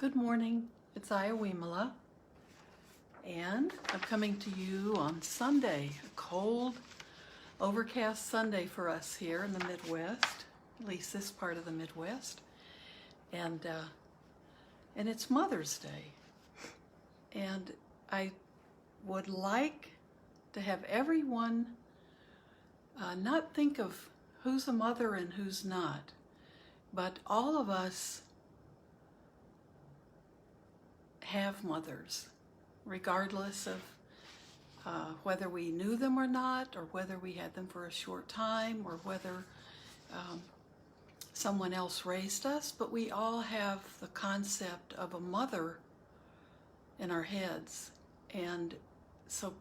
Good morning, it's Ayya Vimala, and I'm coming to you on Sunday, a cold, overcast Sunday for us here in the Midwest, at least this part of the Midwest, and it's Mother's Day, and I would like to have everyone not think of who's a mother and who's not, but all of us have mothers, regardless of whether we knew them or not, or whether we had them for a short time, or whether someone else raised us, but we all have the concept of a mother in our heads. And so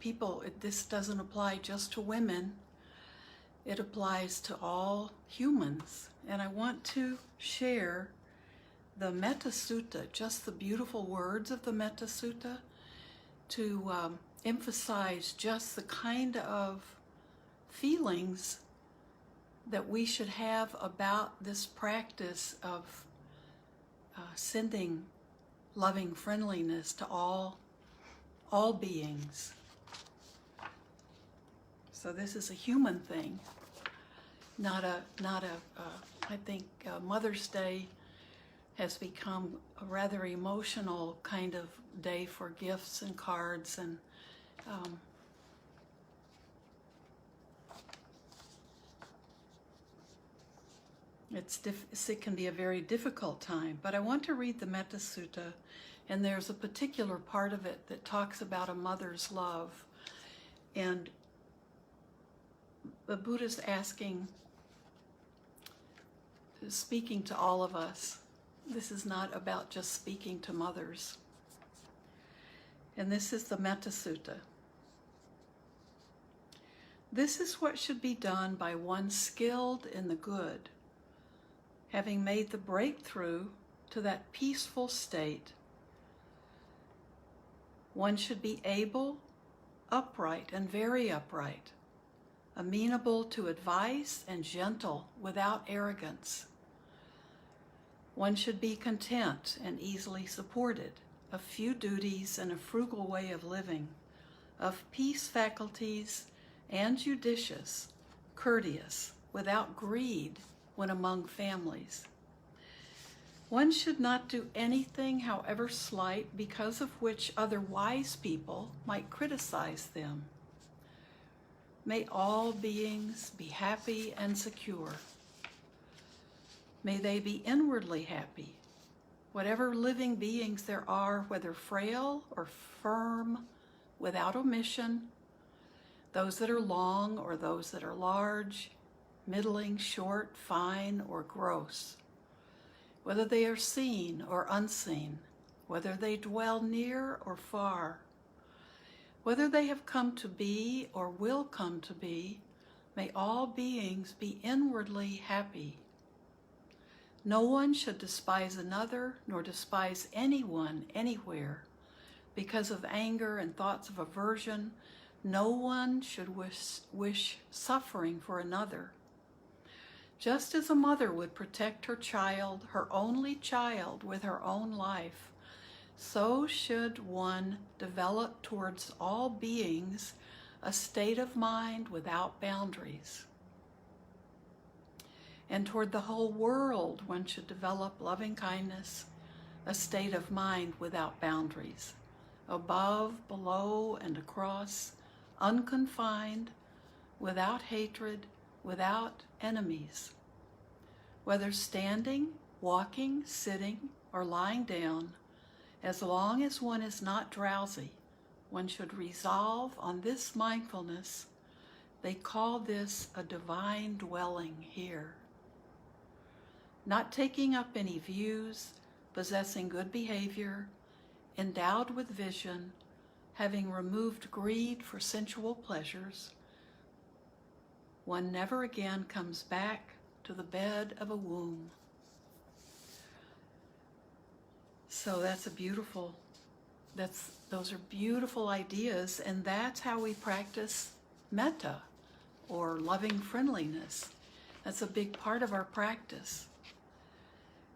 this doesn't apply just to women, it applies to all humans. And I want to share the Metta Sutta, just the beautiful words of the Metta Sutta, to emphasize just the kind of feelings that we should have about this practice of sending loving friendliness to all beings. So this is a human thing, not a I think Mother's Day has become a rather emotional kind of day for gifts and cards, and it can be a very difficult time. But I want to read the Metta Sutta, and there's a particular part of it that talks about a mother's love. And the Buddha's speaking to all of us. This is not about just speaking to mothers. And this is the Metta Sutta. This is what should be done by one skilled in the good, having made the breakthrough to that peaceful state. One should be able, upright, and very upright, amenable to advice and gentle without arrogance. One should be content and easily supported, of few duties and a frugal way of living, of peace faculties and judicious, courteous, without greed when among families. One should not do anything, however slight, because of which other wise people might criticize them. May all beings be happy and secure. May they be inwardly happy. Whatever living beings there are, whether frail or firm, without omission, those that are long or those that are large, middling, short, fine, or gross, whether they are seen or unseen, whether they dwell near or far, whether they have come to be or will come to be, may all beings be inwardly happy. No one should despise another, nor despise anyone anywhere. Because of anger and thoughts of aversion, no one should wish suffering for another. Just as a mother would protect her child, her only child, with her own life, so should one develop towards all beings a state of mind without boundaries. And toward the whole world, one should develop loving kindness, a state of mind without boundaries, above, below, and across, unconfined, without hatred, without enemies. Whether standing, walking, sitting, or lying down, as long as one is not drowsy, one should resolve on this mindfulness. They call this a divine dwelling here. Not taking up any views, possessing good behavior, endowed with vision, having removed greed for sensual pleasures, one never again comes back to the bed of a womb. So those are beautiful ideas, and that's how we practice metta, or loving friendliness. That's a big part of our practice.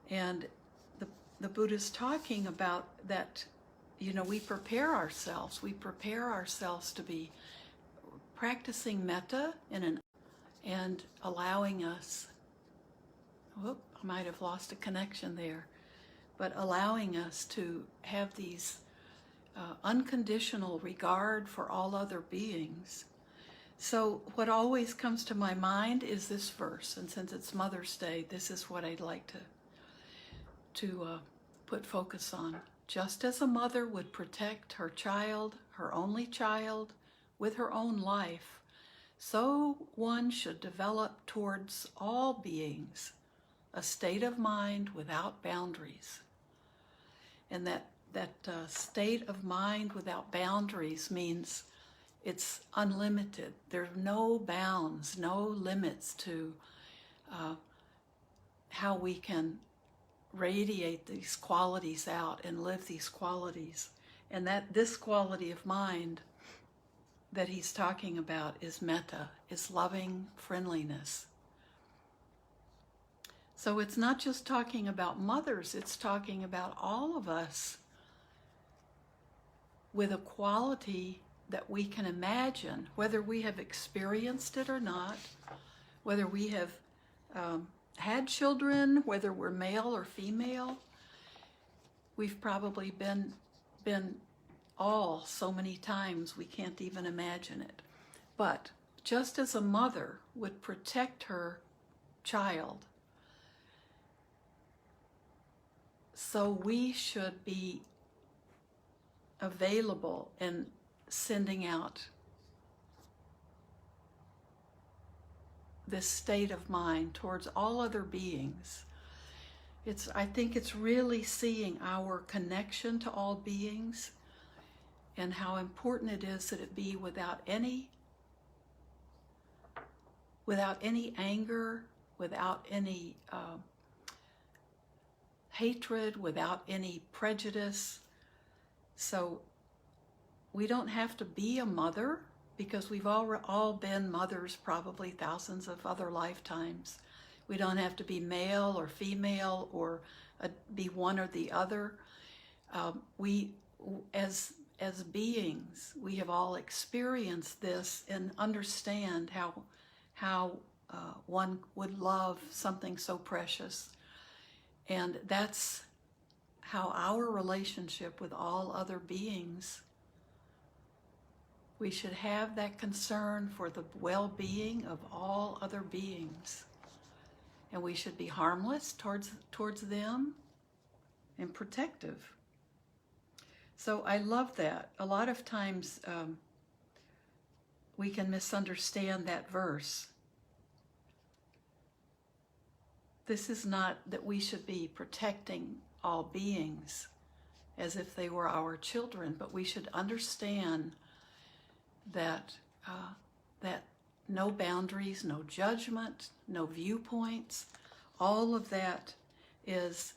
And the Buddha's talking about that, we prepare ourselves. We prepare ourselves to be practicing metta and allowing us, whoop, I might have lost a connection there, but allowing us to have these unconditional regard for all other beings. So what always comes to my mind is this verse, and since it's Mother's Day, this is what I'd like to put focus on. Just as a mother would protect her child, her only child, with her own life, so one should develop towards all beings a state of mind without boundaries. And that state of mind without boundaries means it's unlimited. There are no bounds, no limits to how we can radiate these qualities out and live these qualities. And that this quality of mind that he's talking about is metta, is loving friendliness. So it's not just talking about mothers, it's talking about all of us with a quality that we can imagine, whether we have experienced it or not, whether we have had children, whether we're male or female. We've probably been all so many times we can't even imagine it. But just as a mother would protect her child, so we should be available and sending out this state of mind towards all other beings. I think it's really seeing our connection to all beings and how important it is that it be without any anger, without any hatred, without any prejudice. So we don't have to be a mother, because we've all been mothers probably thousands of other lifetimes. We don't have to be male or female or be one or the other. We, as beings, we have all experienced this and understand how one would love something so precious. And that's how our relationship with all other beings, we should have that concern for the well-being of all other beings. And we should be harmless towards them and protective. So I love that. A lot of times we can misunderstand that verse. This is not that we should be protecting all beings as if they were our children, but we should understand that no boundaries, no judgment, no viewpoints, all of that is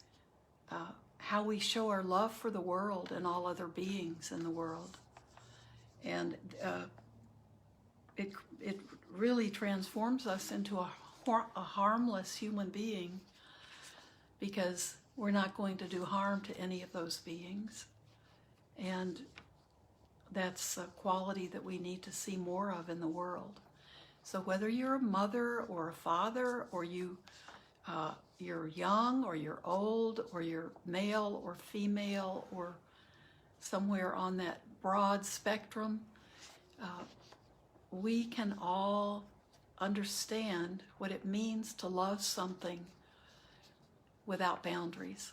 how we show our love for the world and all other beings in the world. And it really transforms us into a harmless human being, because we're not going to do harm to any of those beings. And that's a quality that we need to see more of in the world. So whether you're a mother or a father, or you're young or you're old, or you're male or female, or somewhere on that broad spectrum, we can all understand what it means to love something without boundaries,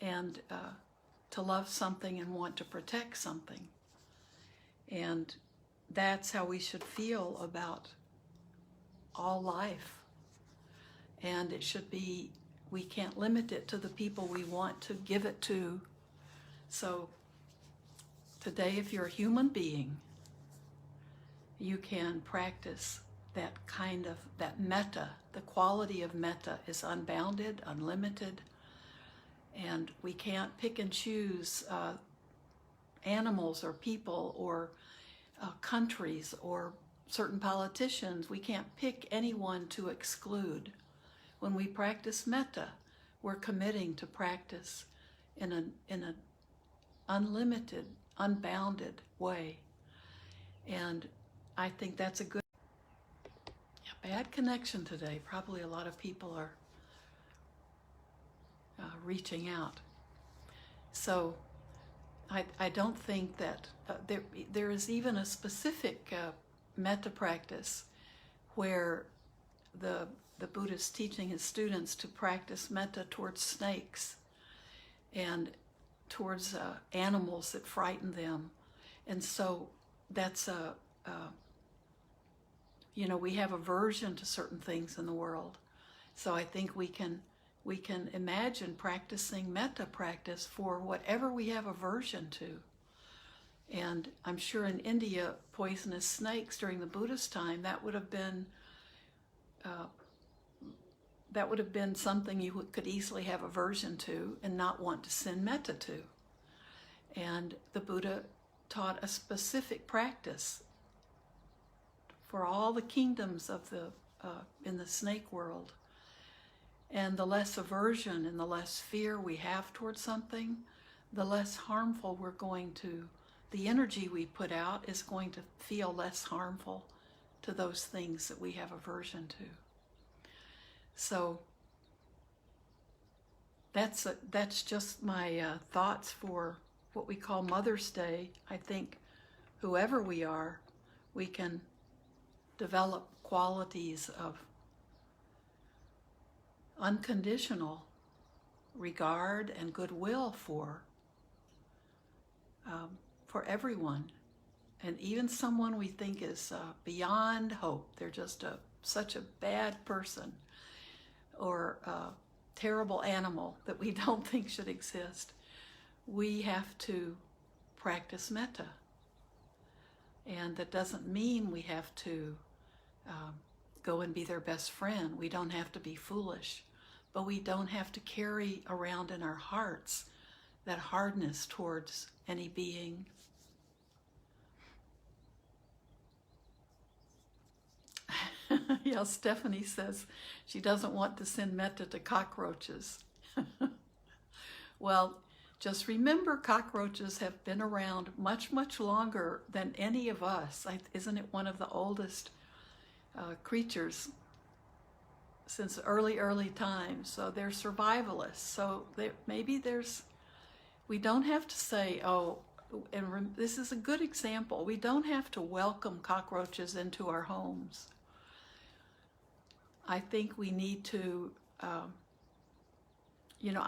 and to love something and want to protect something. And that's how we should feel about all life. And it should be, we can't limit it to the people we want to give it to. So today, if you're a human being, you can practice that metta. The quality of metta is unbounded, unlimited, and we can't pick and choose animals or people or countries or certain politicians. We can't pick anyone to exclude. When we practice metta, we're committing to practice in an unlimited, unbounded way. And I think that's a good, bad connection today. Probably a lot of people are reaching out. So I don't think that there is even a specific metta practice where the Buddha is teaching his students to practice metta towards snakes and towards animals that frighten them. And so that's we have aversion to certain things in the world. So I think we can imagine practicing metta practice for whatever we have aversion to. And I'm sure in India, poisonous snakes during the Buddhist time, that would have been something you could easily have aversion to and not want to send metta to. And the Buddha taught a specific practice for all the kingdoms of in the snake world. And the less aversion and the less fear we have towards something, the less harmful the energy we put out is going to feel less harmful to those things that we have aversion to. So that's just my thoughts for what we call Mother's Day. I think whoever we are, we can develop qualities of unconditional regard and goodwill for everyone, and even someone we think is beyond hope. They're just such a bad person or a terrible animal that we don't think should exist. We have to practice metta, and that doesn't mean we have to go and be their best friend. We don't have to be foolish, but we don't have to carry around in our hearts that hardness towards any being. Yeah, Stephanie says she doesn't want to send metta to cockroaches. Well, just remember, cockroaches have been around much, much longer than any of us. Isn't it one of the oldest creatures since early times? So they're survivalists. So we don't have to say, this is a good example. We don't have to welcome cockroaches into our homes. I think we need to, I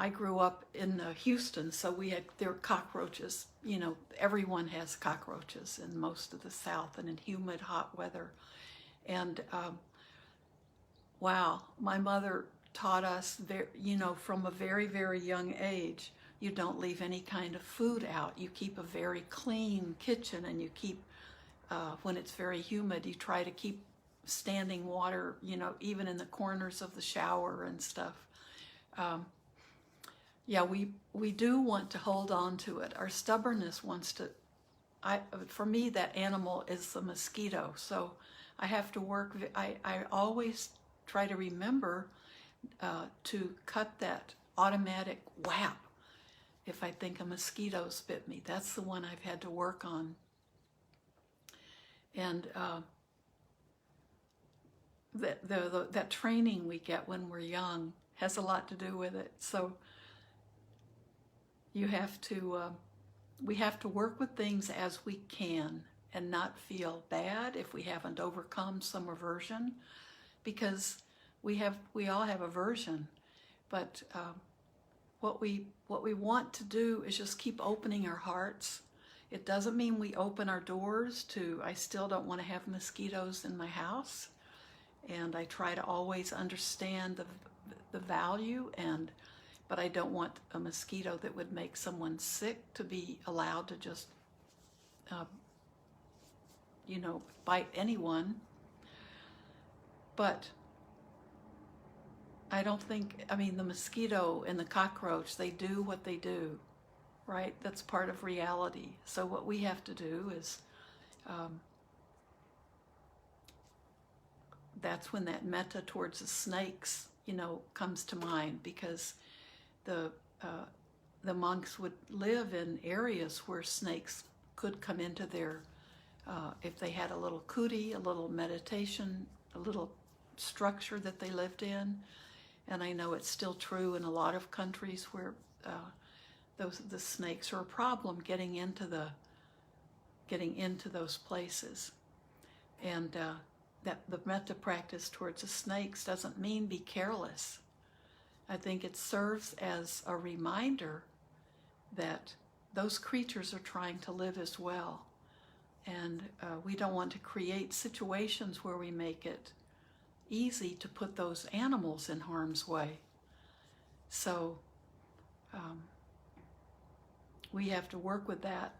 grew up in Houston, so there were cockroaches. Everyone has cockroaches in most of the South and in humid, hot weather. And wow, my mother taught us, from a very, very young age, you don't leave any kind of food out. You keep a very clean kitchen, and you keep, when it's very humid, you try to keep standing water, even in the corners of the shower and stuff. We do want to hold on to it. Our stubbornness wants to, for me, that animal is the mosquito. So I have to work, I always try to remember to cut that automatic whap if I think a mosquito's bit me. That's the one I've had to work on. And that training we get when we're young has a lot to do with it. So we have to work with things as we can and not feel bad if we haven't overcome some aversion, because we all have aversion. But what we want to do is just keep opening our hearts. It doesn't mean we open our doors to, I still don't want to have mosquitoes in my house. And I try to always understand the value, but I don't want a mosquito that would make someone sick to be allowed to just, bite anyone. But I don't think, the mosquito and the cockroach, they do what they do, right? That's part of reality. So what we have to do is, that's when that metta towards the snakes, comes to mind, because the the monks would live in areas where snakes could come into their, if they had a little kuti, a little meditation, a little structure that they lived in. And I know it's still true in a lot of countries where the snakes are a problem getting into those places. And that the metta practice towards the snakes doesn't mean be careless. I think it serves as a reminder that those creatures are trying to live as well. And we don't want to create situations where we make it easy to put those animals in harm's way. So we have to work with that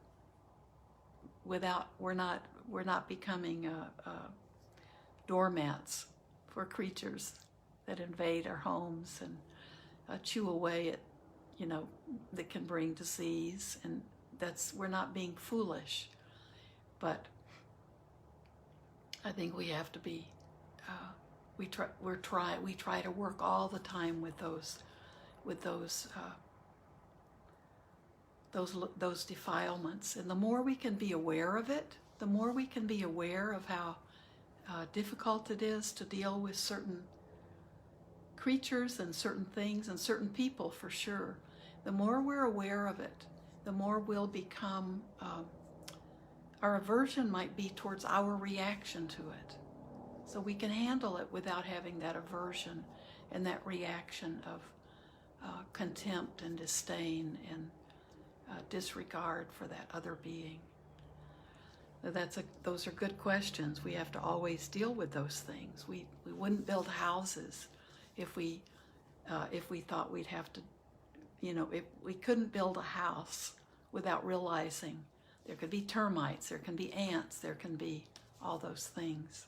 without, we're not becoming doormats for creatures that invade our homes and chew away at, that can bring disease. And we're not being foolish, but I think we have to be, we try to work all the time with those defilements. And the more we can be aware of it, the more we can be aware of how difficult it is to deal with certain creatures and certain things and certain people, for sure. The more we're aware of it, the more we'll become, our aversion might be towards our reaction to it. So we can handle it without having that aversion and that reaction of contempt and disdain and disregard for that other being. Those are good questions. We have to always deal with those things. We wouldn't build houses if we thought we'd have to, if we couldn't build a house without realizing there could be termites, there can be ants, there can be all those things.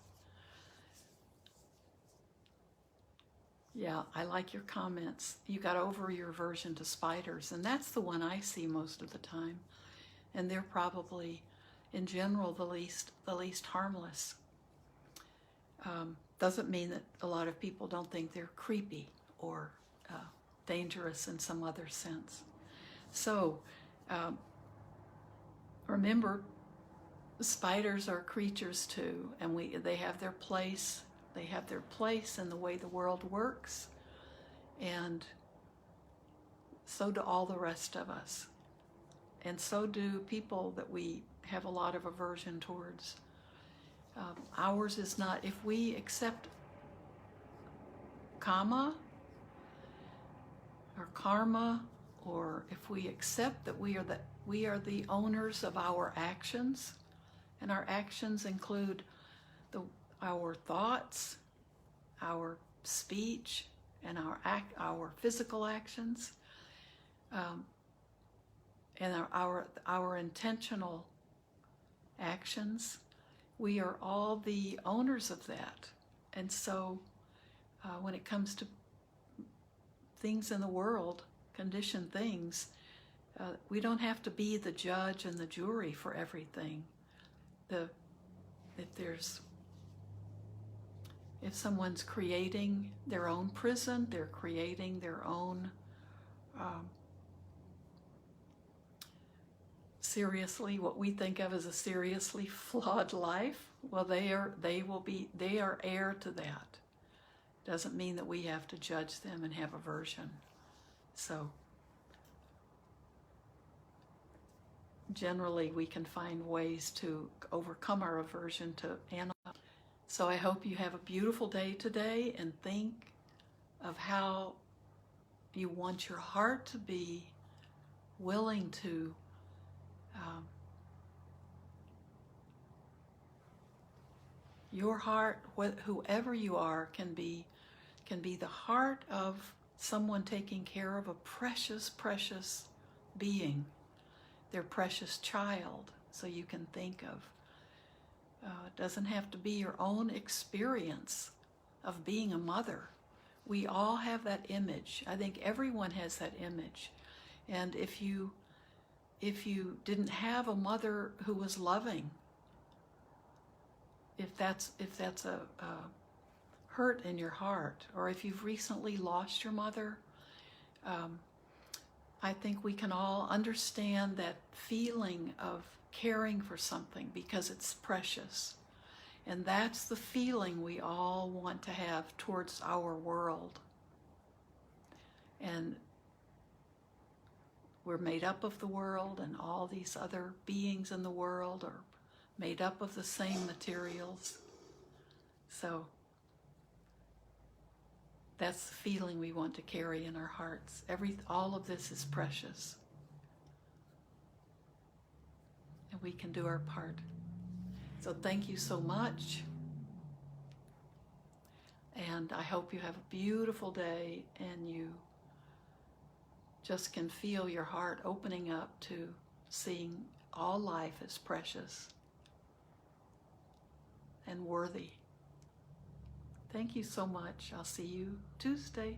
Yeah, I like your comments. You got over your aversion to spiders, and that's the one I see most of the time. And they're probably, in general, the least harmless. Doesn't mean that a lot of people don't think they're creepy or dangerous in some other sense. So remember, spiders are creatures too, and they have their place. They have their place in the way the world works, and so do all the rest of us. And so do people that we have a lot of aversion towards. Ours is not, if we accept karma, or if we accept that we are the owners of our actions, and our actions include our thoughts, our speech, and our physical actions, and our intentional actions. We are all the owners of that. And so when it comes to things in the world, conditioned things, we don't have to be the judge and the jury for everything. If someone's creating their own prison, they're creating their own what we think of as a seriously flawed life. Well, they are heir to that. Doesn't mean that we have to judge them and have aversion. So generally we can find ways to overcome our aversion to animals. So I hope you have a beautiful day today, and think of how you want your heart to be willing to your heart, whoever you are, can be the heart of someone taking care of a precious, precious being, their precious child. So you can think of, it doesn't have to be your own experience of being a mother. We all have that image. I think everyone has that image. And if you didn't have a mother who was loving, if that's a hurt in your heart, or if you've recently lost your mother, I think we can all understand that feeling of caring for something because it's precious. And that's the feeling we all want to have towards our world. And we're made up of the world, and all these other beings in the world are made up of the same materials. So that's the feeling we want to carry in our hearts. All of this is precious. And we can do our part. So thank you so much. And I hope you have a beautiful day and you just can feel your heart opening up to seeing all life as precious and worthy. Thank you so much. I'll see you Tuesday.